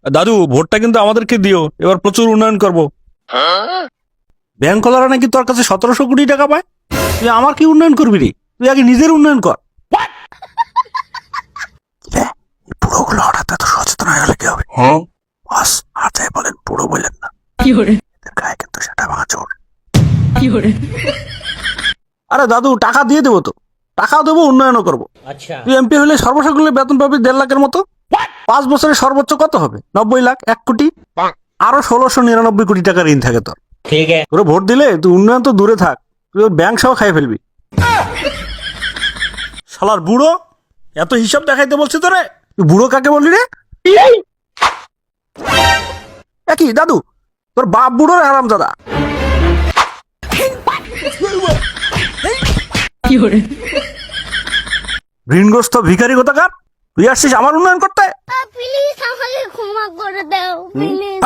দাদু ভোটটা কিন্তু আমাদেরকে দিও, এবার প্রচুর উন্নয়ন করব। ব্যাংকওয়ালারা নাকি তোর কাছে 1700 কোটি টাকা পায়, তুই আমার কি উন্নয়ন করবি রে? তুই আগে নিজের উন্নয়ন কর। বুড়োগুলো হঠাৎ এত সচেতন হয়ে গেলে কি হবে? বাস আর যাই বলেন, বুড়ো বললেন না, এদের গায়ে কিন্তু সেটা ভাঙা চোর। আরে দাদু টাকা দিয়ে দেবো তো, টাকাও দেবো, উন্নয়নও করবো। তুই এমপি হলে সর্বসাকুল্যে বেতন পাবি 1.5 লাখের মতো। 5 বছরে সর্বোচ্চ কত হবে? 90 লাখ, 1 কোটি, আরো 1699 কোটি টাকা ঋণ থাকে তোর। তোরে ভোট দিলে তুই উন্নয়ন তো দূরে থাক, তুই ওর ব্যাংক সহ খাই ফেলবি। শালার বুড়ো, এত হিসাব দেখাইতে বলছে তোরে? তুই বুড়ো কাকে বললি রে? একই দাদু, তোর বাপ বুড়ো হারামজাদা। ঋণগ্রস্ত ভিখারি কোথাকার, তুই আসছিস আমার উন্নয়ন করতে? প্লিজ আমাকে ক্ষমা করে দাও প্লিজ।